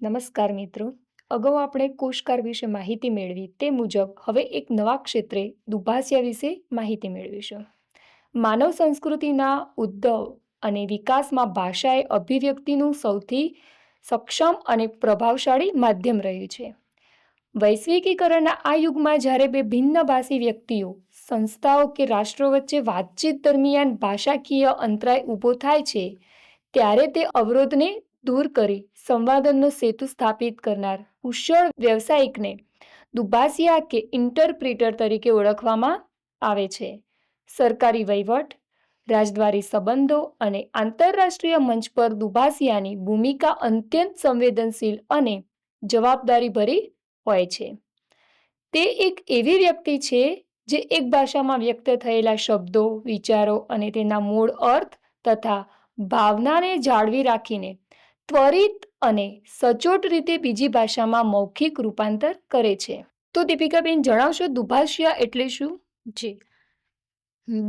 નમસ્કાર મિત્રો. અગાઉ આપણે કોષકાર વિશે માહિતી મેળવી તે મુજબ હવે એક નવા ક્ષેત્રે દુભાષિયા વિશે માહિતી મેળવીશું. માનવ સંસ્કૃતિના ઉદ્ભવ અને વિકાસમાં ભાષા એ અભિવ્યક્તિનું સૌથી સક્ષમ અને પ્રભાવશાળી માધ્યમ રહ્યું છે. વૈશ્વિકીકરણના આ યુગમાં જ્યારે બે ભિન્નભાષી વ્યક્તિઓ, સંસ્થાઓ કે રાષ્ટ્રો વચ્ચે વાતચીત દરમિયાન ભાષાકીય અંતરાય ઊભો થાય છે, ત્યારે તે અવરોધને દૂર કરી સંવાદનનો સેતુ સ્થાપિત કરનાર કુશળ વ્યવસાયિકને દુભાષિયા કે ઇન્ટરપ્રિટર તરીકે ઓળખવામાં આવે છે. સરકારી વહીવટ, રાજદ્વારી સંબંધો અને આંતરરાષ્ટ્રીય મંચ પર દુભાષિયાની ભૂમિકા અત્યંત સંવેદનશીલ અને જવાબદારીભરી હોય છે. તે એક એવી વ્યક્તિ છે જે એક ભાષામાં વ્યક્ત થયેલા શબ્દો, વિચારો અને તેના મૂળ અર્થ તથા ભાવનાને જાળવી રાખીને ત્વરિત અને સચોટ રીતે બીજી ભાષામાં મૌખિક રૂપાંતર કરે છે. તો દીપિકાબેન જણાવશો દુભાષિયા એટલે શું? જી,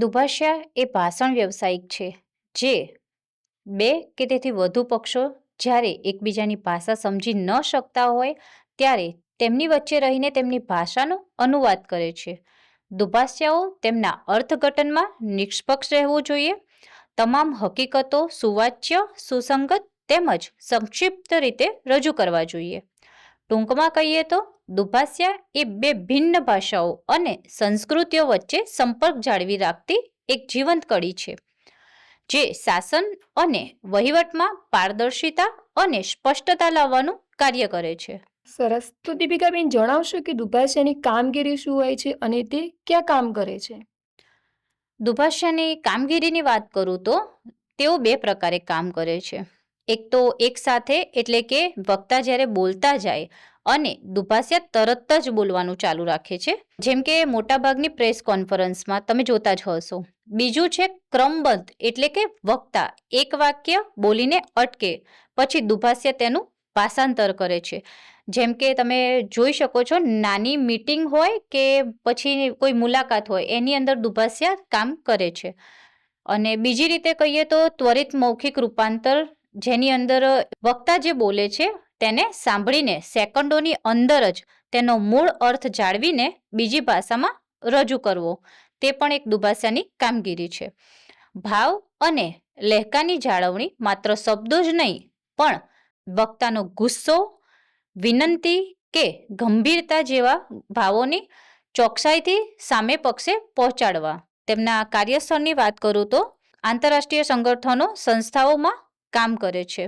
દુભાષિયા એ ભાષણ વ્યવસાયિક છે જે બે કે તેથી વધુ પક્ષો જ્યારે એકબીજાની ભાષા સમજી ન શકતા હોય ત્યારે તેમની વચ્ચે રહીને તેમની ભાષાનો અનુવાદ કરે છે. દુભાષિયાઓ તેમના અર્થઘટનમાં નિષ્પક્ષ રહેવું જોઈએ. તમામ હકીકતો સુવાચ્ય, સુસંગત તેમજ સંક્ષિપ્ત રીતે રજૂ કરવા જોઈએ. ટૂંકમાં કહીએ તો દુભાષિયા એ બે ભિન્ન ભાષાઓ અને સંસ્કૃતિઓ વચ્ચે સંપર્ક જાળવી રાખતી એક જીવંત કડી છે, જે શાસન અને વહીવટમાં પારદર્શિતા અને સ્પષ્ટતા લાવવાનું કાર્ય કરે છે. સરસ. તો દીપિકાબેન જણાવશો કે દુભાષિયાની કામગીરી શું હોય છે અને તે ક્યાં કામ કરે છે? દુભાષિયાની કામગીરીની વાત કરું તો તેઓ બે પ્રકારે કામ કરે છે. એક તો એક સાથે, એટલે કે વક્તા જ્યારે બોલતા જાય અને દુભાષિયા તરત જ બોલવાનું ચાલુ રાખે છે, જેમ કે મોટાભાગની પ્રેસ કોન્ફરન્સમાં તમે જોતા જ હશો. બીજું છે ક્રમબદ્ધ, એટલે કે વક્તા એક વાક્ય બોલીને અટકે પછી દુભાષિયા તેનું ભાષાંતર કરે છે. જેમ કે તમે જોઈ શકો છો, નાની મીટિંગ હોય કે પછી કોઈ મુલાકાત હોય એની અંદર દુભાષિયા કામ કરે છે. અને બીજી રીતે કહીએ તો ત્વરિત મૌખિક રૂપાંતર, જેની અંદર વક્તા જે બોલે છે તેને સાંભળીને સેકન્ડોની અંદર જ તેનો મૂળ અર્થ જાળવીને બીજી ભાષામાં રજૂ કરવો, તે પણ એક દુભાષિયાની કામગીરી છે. ભાવ અને લહેકાની જાળવણી માત્ર શબ્દો જ નહીં, પણ વક્તાનો ગુસ્સો, વિનંતી કે ગંભીરતા જેવા ભાવોની ચોકસાઈથી સામે પક્ષે પહોંચાડવા. તેમના કાર્યસ્થળની વાત કરું તો આંતરરાષ્ટ્રીય સંગઠનો, સંસ્થાઓમાં કામ કરે છે.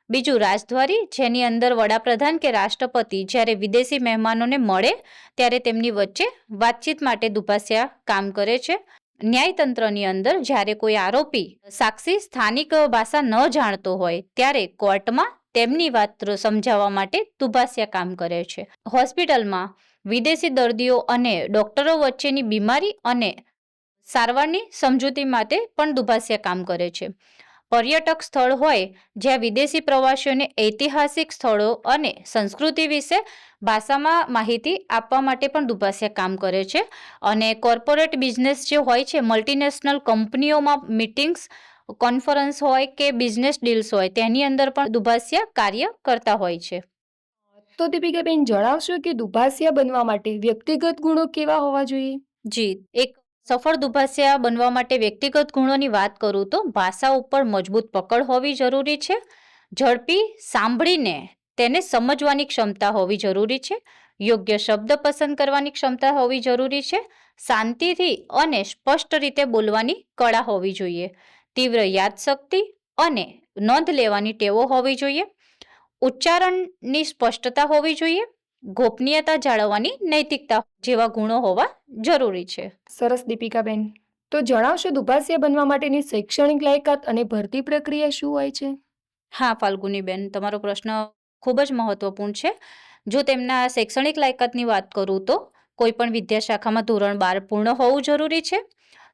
બીજું રાજદ્વારી, જેની અંદર વડાપ્રધાન કે રાષ્ટ્રપતિ જ્યારે વિદેશી મહેમાનોને મળે ત્યારે તેમની વચ્ચે વાતચીત માટે દુભાષિયા કામ કરે છે. ન્યાયતંત્રની અંદર જ્યારે કોઈ આરોપી સાક્ષી સ્થાનિક ભાષા ન જાણતો હોય ત્યારે કોર્ટમાં તેમની વાત સમજાવવા માટે દુભાષિયા કામ કરે છે. હોસ્પિટલમાં વિદેશી દર્દીઓ અને ડોક્ટરો વચ્ચેની બીમારી અને સારવારની સમજૂતી માટે પણ દુભાષિયા કામ કરે છે. પર્યટક સ્થળ હોય જ્યાં વિદેશી પ્રવાસીઓને ઐતિહાસિક સ્થળો અને સંસ્કૃતિ વિશે ભાષામાં માહિતી આપવા માટે પણ દુભાષિયા કામ કરે છે. અને કોર્પોરેટ બિઝનેસ જે હોય છે, મલ્ટીનેશનલ કંપનીઓમાં મીટિંગ્સ, કોન્ફરન્સ હોય કે બિઝનેસ ડીલ્સ હોય તેની અંદર પણ દુભાષિયા કાર્ય કરતા હોય છે. તો દીપિકાબેન જણાવશો કે દુભાષિયા બનવા માટે વ્યક્તિગત ગુણો કેવા હોવા જોઈએ? જી, એક સફળ દુભાષિયા બનવા માટે વ્યક્તિગત ગુણોની વાત કરું તો ભાષા ઉપર મજબૂત પકડ હોવી જરૂરી છે. ઝડપી સાંભળીને તેને સમજવાની ક્ષમતા હોવી જરૂરી છે. યોગ્ય શબ્દ પસંદ કરવાની ક્ષમતા હોવી જરૂરી છે. શાંતિથી અને સ્પષ્ટ રીતે બોલવાની કળા હોવી જોઈએ. તીવ્ર યાદશક્તિ અને નોંધ લેવાની ટેવો હોવી જોઈએ. ઉચ્ચારણની સ્પષ્ટતા હોવી જોઈએ. ગોપનીયતા જાળવવાની નૈતિકતા જેવા ગુણો હોવા જરૂરી છે. સરસ દીપિકાબેન. તો જણાવશો દુભાષિયા બનવા માટેની શૈક્ષણિક લાયકાત અને ભરતી પ્રક્રિયા શું હોય છે? હા ફાલ્ગુનીબેન, તમારો પ્રશ્ન ખૂબ જ મહત્વપૂર્ણ છે. જો તેમના શૈક્ષણિક લાયકાતની વાત કરું તો કોઈ પણ વિદ્યાશાખામાં ધોરણ 12 પૂર્ણ હોવું જરૂરી છે.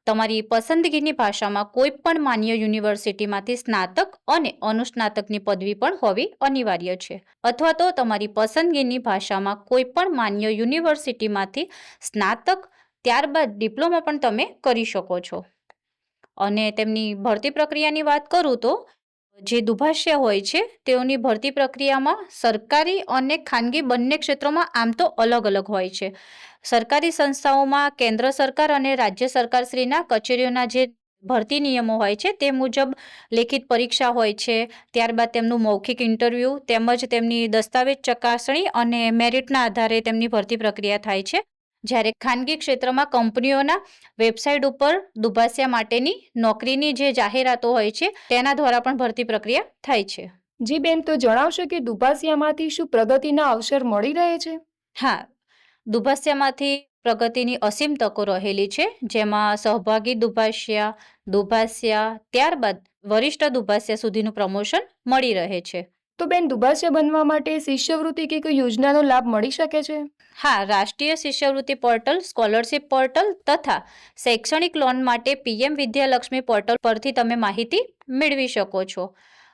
તમારી પસંદગીની ભાષામાં કોઈ પણ માન્ય યુનિવર્સિટીમાંથી સ્નાતક અને અનુસ્નાતકની પદવી પણ હોવી અનિવાર્ય છે. અથવા તો તમારી પસંદગીની ભાષામાં કોઈ પણ માન્ય યુનિવર્સિટીમાંથી સ્નાતક, ત્યારબાદ ડિપ્લોમા પણ તમે કરી શકો છો. અને તેમની ભરતી પ્રક્રિયાની વાત કરું તો જે દુભાષિયા હોય છે તેઓની ભરતી પ્રક્રિયામાં સરકારી અને ખાનગી બંને ક્ષેત્રોમાં આમ તો અલગ અલગ હોય છે. સરકારી સંસ્થાઓમાં કેન્દ્ર સરકાર અને રાજ્ય સરકારશ્રીના કચેરીઓના જે ભરતી નિયમો હોય છે તે મુજબ લેખિત પરીક્ષા હોય છે, ત્યારબાદ તેમનું મૌખિક ઇન્ટરવ્યૂ તેમજ તેમની દસ્તાવેજ ચકાસણી અને મેરિટના આધારે તેમની ભરતી પ્રક્રિયા થાય છે. જ્યારે ખાનગી ક્ષેત્રમાં કંપનીઓના વેબસાઇટ ઉપર દુભાષિયા માટેની નોકરીની જે જાહેરાતો હોય છે તેના દ્વારા પણ ભરતી પ્રક્રિયા થાય છે. જી બેન, તો જણાવશો કે દુભાષિયામાંથી શું પ્રગતિના અવસર મળી રહે છે? હા, દુભાષિયામાંથી પ્રગતિની અસીમ તકો રહેલી છે, જેમાં સહભાગી દુભાષિયા, ત્યારબાદ વરિષ્ઠ દુભાષિયા સુધીનું પ્રમોશન મળી રહે છે. તો બેન, દુભાષિયા બનવા માટે શિષ્યવૃત્તિ કે કોઈ યોજનાનો લાભ મળી શકે છે? હા, રાષ્ટ્રીય શિષ્યવૃત્તિ પોર્ટલ, સ્કોલરશિપ પોર્ટલ તથા શૈક્ષણિક લોન માટે પીએમ વિદ્યાલક્ષ્મી પોર્ટલ પરથી તમે માહિતી મેળવી શકો છો.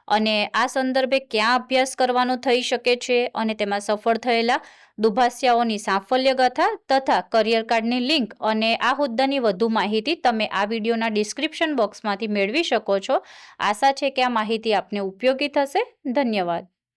અને આ સંદર્ભે ક્યાં અભ્યાસ કરવાનો થઈ શકે છે અને તેમાં સફળ થયેલા દુભાષિયાઓની સાફલ્ય ગાથા તથા કરિયર કાર્ડની લિંક અને આ હોદ્દાની વધુ માહિતી તમે આ વિડીયોના ડિસ્ક્રિપ્શન બોક્સમાંથી મેળવી શકો છો. આશા છે કે આ માહિતી આપને ઉપયોગી થશે. ધન્યવાદ.